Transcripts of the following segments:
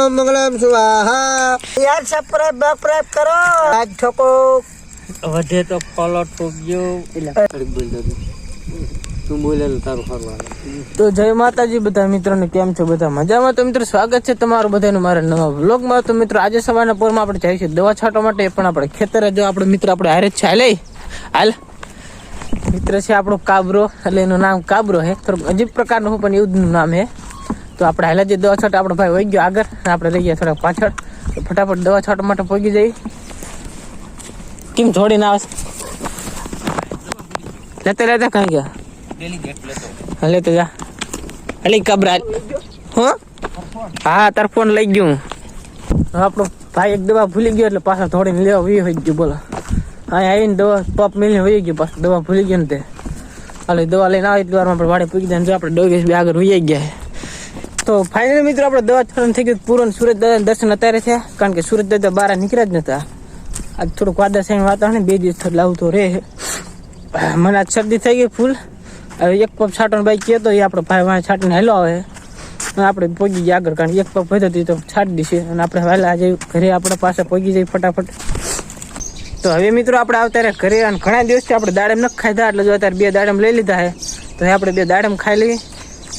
ओम मंगलम स्वाहा। यार सब्सक्राइब करो, लाइक ठोको, વધે તો ફોલો ઠોકજો. તું બોલે તારું ફરવાનું. તો જય માતાજી બધા મિત્રોને, કેમ છો બધા મજામાં? તો મિત્રો સ્વાગત છે તમારું બધાનું મારા નવા વ્લોગમાં. તો મિત્રો આજે સવારના પોરમાં આપણે જઈએ છીએ દવા છાંટવા માટે, પણ આપણે ખેતરે જો આપણે મિત્ર આપણે હારે જ છે. હાલ મિત્ર છે આપણો કાબરો, એટલે એનું નામ કાબરો છે. થોડુંક અજીબ પ્રકારનું પણ એવું નામ છે. તો આપણે હાલ જે દવા છાંટ આપણો ભાઈ વહી ગયો આગળ, આપણે રહી ગયા થોડાક પાછળ. તો ફટાફટ દવા છાંટવા માટે પહોંચી જઈએ. કેમ છોડીને આવે લેતા કઈ ગયા લેતો જા અલી કબરા. હા તાર ફોન લઈ ગયું. આપણો ભાઈ એક દવા ભૂલી ગયો એટલે પાછા થોડીને લેવા વી હોય ગયું. બોલો હા આવીને દવા પપ મિલને વહી ગયું, પાછું દવા ભૂલી ગયો ને તે હાલ દવા લઈને આવી દ્વારમાં આપણે વાડે પૂકી જાય. જો આપણે ડોગેશ બી આગળ વહી ગયા. તો ફાઇનલી મિત્રો આપણે દવા છોડવાનું થઈ ગયું પૂરું. સુરજ દાદા દર્શન અત્યારે છે, કારણ કે સુરજ દાદા બહાર નીકળ્યા જ નતા. આજ થોડુંક વાદળછાયું વાતાવરણ, 2 દિવસ થોડું લાવતો રહે. મને આજ શરદી થઈ ગઈ ફૂલ. હવે એક પપ છાંટવાનો બાઈક કહેતો એ આપણો ભાઈ વાંચે છાંટીને હેલો આવે અને આપણે પહોંચી ગયા આગળ, કારણ કે એક પપ વધ્યો તો છાંટી દઈશે અને આપણે વહેલા આજે ઘરે આપણે પાસે પહોંચી જઈએ ફટાફટ. તો હવે મિત્રો આપણે આવતા ઘરે, અને ઘણા દિવસથી આપણે દાડમ નથી ખાધા, એટલે જો અત્યારે 2 દાડમ લઈ લીધા છે. તો આપણે 2 દાડમ ખાઈ લઈએ,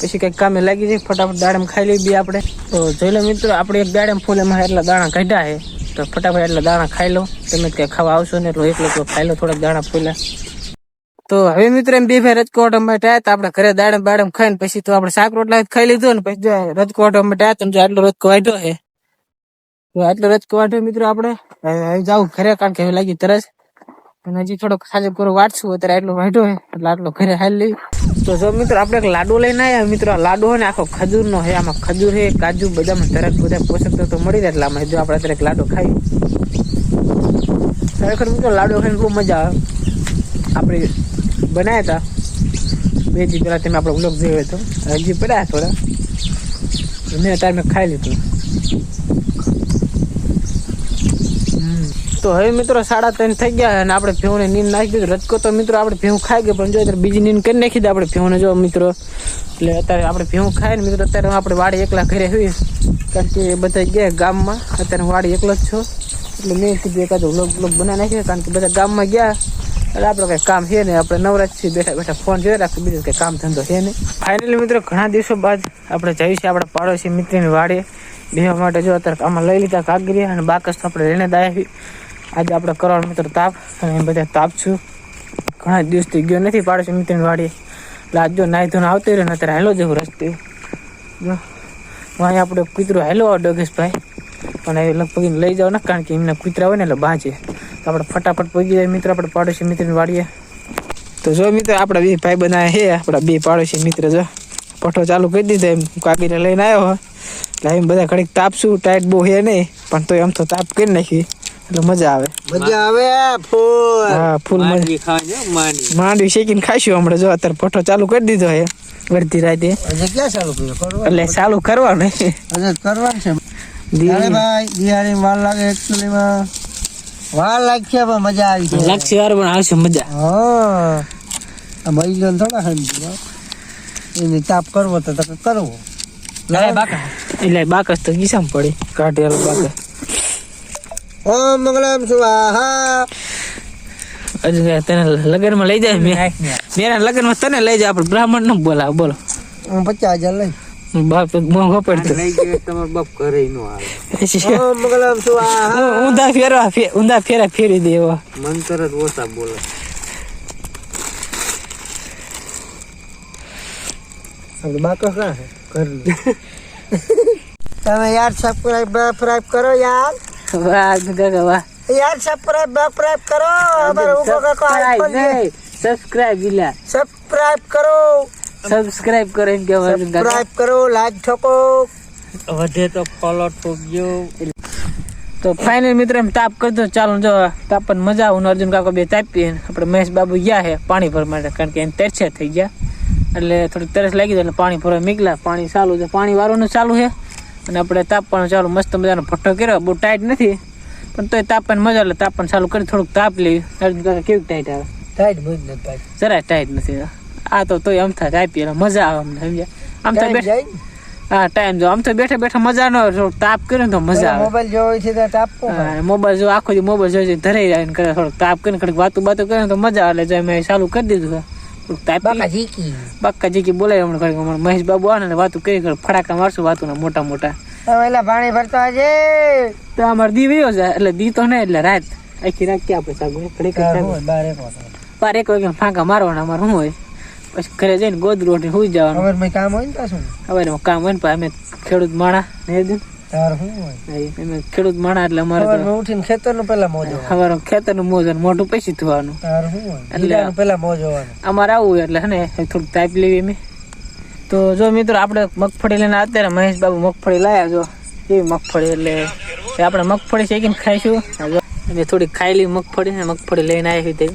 પછી કંઈક કામે લાગી જાય. ફટાફટ દાડમ ખાઈ લઈએ 2 આપણે. તો જોઈ લો મિત્રો, આપણે એક દાડમ ફૂલ એમાં એટલા દાણા કાઢ્યા છે. તો ફટાફટ એટલા દાણા ખાઈ લો. તમે કંઈ ખાવા આવશો ને એટલો એકલો ખાઈ લો થોડાક દાણા ફૂલા. તો હવે મિત્રો એમ 2 ભાઈ રજકોટ માટે આવ્યા. તો આપણે ઘરે દાડમ બાડમ ખાઈને પછી તો આપણે શાક રોટલા ખાઈ લીધો ને પછી જો રજકોટ માટે આવ્યા. તમે જો આટલો રજકો વાઢ્યો છે, તો આટલો રજકો વાઢ્યો મિત્રો આપણે હવે જાવ ઘરે, કારણ કે હવે લાગી તરસ. અને હજી થોડોક સાજે પૂરો વાટશું, અત્યારે આટલો વાઢ્યો છે એટલે આટલો ઘરે હાલ લઈ. તો જો મિત્રો આપણે એક લાડુ લઈને આવ્યા. મિત્રો આ લાડુ હોય ને આખો ખજૂરનો છે. આમાં ખજૂર છે, કાજુ, બદામ, તરત બધા પોષક તત્વો મળી જાય. એટલે આમાં જો આપણે અત્યારે એક લાડુ ખાઈ, ખરેખર મિત્રો લાડુ ખાઈને બહુ મજા આવે. આપણે બનાવ્યા હતા 2 દી પહેલાં, તમે આપણો બ્લોગ જોયો હતો. હજી પડ્યા થોડા, મેં અત્યારે મેં ખાઈ લીધું. તો હવે મિત્રો 3:30 થઈ ગયા અને આપણે ભેહુંને નીંદ નાખી દીધું. રજકો તો મિત્રો આપણે ભેહું ખાઈ ગયો, પણ જો અત્યારે બીજી નીંદ કરી નાખી દે આપણે ભેહુંને. જો મિત્રો એટલે અત્યારે આપણે ભેહું ખાય ને મિત્રો, અત્યારે આપણે વાડી એકલા ઘરે હોઈએ, કારણ કે બધા ગયા ગામમાં. અત્યારે હું વાડી એકલો જ છું, એટલે મેં કીધું એકાદો બ્લોગ બનાવી નાખ્યો, કારણ કે બધા ગામમાં ગયા એટલે આપણે કંઈ કામ છે ને, આપણે નવરાજ છીએ, બેઠા બેઠા ફોન જોઈ રાખીએ, બીજું કંઈ કામ ધંધો છે નહીં. ફાઇનલી મિત્રો ઘણા દિવસો બાદ આપણે જઈએ છીએ આપણા પાડોશી મિત્રની વાડીએ બેહવા માટે. જો અત્યારે આમાં લઈ લીધા કાગરિયા અને બાકસ તો આપણે લઈને દાયા. આજે આપણે કરવાનો મિત્રો તાપ, અને એમ બધા તાપ છું. ઘણા દિવસથી ગયો નથી પાડોશી મિત્રની વાડીએ, એટલે આજ જો નાહી ધોને આવતી રહ્યો ને અત્યારે હેલો જેવું રસ્તે. જો અહીંયા આપણે કૂતરો હેલો ડોગેશભાઈ, પણ એ લગભગ લઈ જાવ ને, કારણ કે એમના કૂતરા હોય ને એટલે બાજે. તો આપણે ફટાફટ પહોંચી જાય મિત્રો આપણે પાડોશી મિત્રની વાડીએ. તો જો મિત્રો આપણા 2 ભાઈ બનાવ્યા છે, આપણા 2 પાડોશી મિત્ર. જો પઠો ચાલુ કરી દીધો, એમ કાગીને લઈને આવ્યો હોય એટલે એમ બધા ઘડીક તાપશું. ટાઈટ બહુ છે નહીં, પણ તો એમ તો તાપ કરી નાખી એટલે મજા આવે. ફૂલ હા ફૂલ માંડવી શેકીને ખાઈશું હમણાં. જો અત્યારે પઠો ચાલુ કરી દીધો છે અડધી રાતે. ક્યાં ચાલુ કર્યું? એટલે ચાલુ કરવાનું છે. દિવાળી વાર લાગે, એકચ્યુઅલીમાં વાર લાગશે પણ મજા આવી જાય. લાગશે વાર પણ આવશે મજા. હા મહિલો થોડા સમજી એની તાપ કરવો તો કરવો. એટલે બાકસ તો ગીસામાં પડી કાઢેલો બાકસ. ઓમ મંગલમ સ્વાહા. તને લગ્નમાં લઈ જાય, મેરા લગ્નમાં તને લઈ જાય. આપણે બ્રાહ્મણ નો બોલાવ. બોલો 50,000 લઈ બાપ મોંઘો પડતો. તમારો બાપ ઘરે નો આવે. ઓમ મંગલમ સ્વાહા. ઊંધા ફેરા ફેરી દે એવા મંતર જ ઓછા બોલે. આપણે બાકો ક્યાં છે ઘર? તમે યાર સબસ્ક્રાઇબ કરો યાર. વાહ કાકા વાહ. यार सब्सक्राइब करो. हमारे ऊपर का आइकॉन नहीं, सब्सक्राइब इला सब्सक्राइब करो इनके सब्सक्राइब करो, लाइक ठोको, વધે તો ફોલો ઠોકજો. તો ફાઇનલ મિત્રો એમ તાપ કરતો. ચાલો જો તાપ પણ મજા આવે. અર્જુન કાકો 2 તાપીએ. આપણે મહેશ બાબુ ગયા છે પાણી ભરવા માટે, કારણ કે એને તરસ્યા થઈ ગયા એટલે થોડી તરસ લાગી જાય એટલે પાણી ભરવા નીકળ્યા. પાણી ચાલુ છે, પાણી વાળવાનું ચાલુ છે, અને આપણે તાપવાનું ચાલુ. મસ્ત મજાનો ભઠ્ઠો કર્યો, બહુ ટાઈટ નથી પણ તોય તાપવાની મજા. એટલે તાપવાનું ચાલુ કરી થોડુંક તાપ લેવી. અર્જુન કાકા કેવી ટાઈટ આવે? ટાઈટ બહુ નથી, ટાઈટ જરાય ટાઈટ નથી. આ તો તોય આમ થાય તાપીએ એટલે મજા આવે અમને, સમજ્યા? આમ થાય હા ટાઈમ જો આમ તો બેઠા બેઠા મજા ન આવે, થોડુંક તાપ કરે ને તો મજા આવે. મોબાઈલ જોવો છે તો ટાપકો હા, મોબાઈલ જો આખો દી મોબાઈલ જોઈ ધરાઈ જાય ને કરે, થોડુંક તાપ કરીને ઘડીક વાતું બાતું કરે ને તો મજા આવે. એટલે મેં ચાલુ કરી દીધું છે થોડુંક તાપ. બાકાજી બોલાય હમણાં ઘડીક, હમણાં મહેશ બાબુ આવે ને વાતું કરી ફટાકા મારશું વાતું મોટા મોટા. પેલા પાણી ભરતા આજે તો અમારે દી વયો જાય, એટલે દી તો નહીં એટલે રાત આખી રાત ક્યાં આપણે સાગું ઘડીક બાર એક વાગે ફાંકા મારવાના અમારે શું હોય. પછી ઘરે જઈને ગોદરું ઓઢીને સુઈ જવાનું. હવે કામ હોય ને શું હવે કામ હોય ને અમે ખેડૂત માણા ને તાર શું હોય અમે ખેડૂત માણા એટલે અમારે ઉઠીને ખેતરનું પેલા મોજો અમારે ખેતરનું મોજ મોટું પૈસી થવાનું. તાર શું હોય એટલે પેલા મોજ હોવાનું અમારે આવું હોય એટલે હે ને થોડુંક તાપ લેવી અમે. તો જો મિત્રો આપણે મગફળી લઈને અત્યારે મહેશ બાબુ મગફળી લાયા. જો એવી મગફળી એટલે આપણે મગફળી શેકીને ખાઈશું. અમે થોડીક ખાઈ લી મગફળી ને મગફળી લઈને આવી હતી.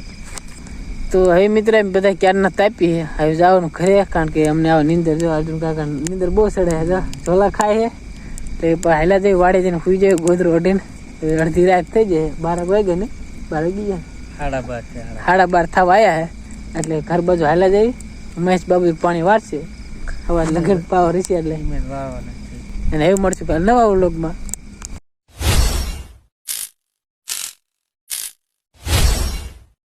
તો હવે મિત્ર એમ બધા ક્યારના તાપી હવે જવાનું ઘરે, કારણ કે અમને આવા નીંદર જો અર્જુન કાકા નીંદર બહુ ચડે છે. ઝોલા ખાય છે તો હાલા જઈ વાડે જઈને સુઈ જાય ગોદરું ઓઢીને. અડધી રાત થઈ જાય, 12 વાગે ને 12 વાગી જાય, 12:30 થવા આવ્યા છે. એટલે ઘર બાજુ હાલા જઈ મહેશ બાબુ પાણી વારશે. હવે લગન પાવ રીસી એટલે એને એવું મળશે નવા વ્લોગમાં.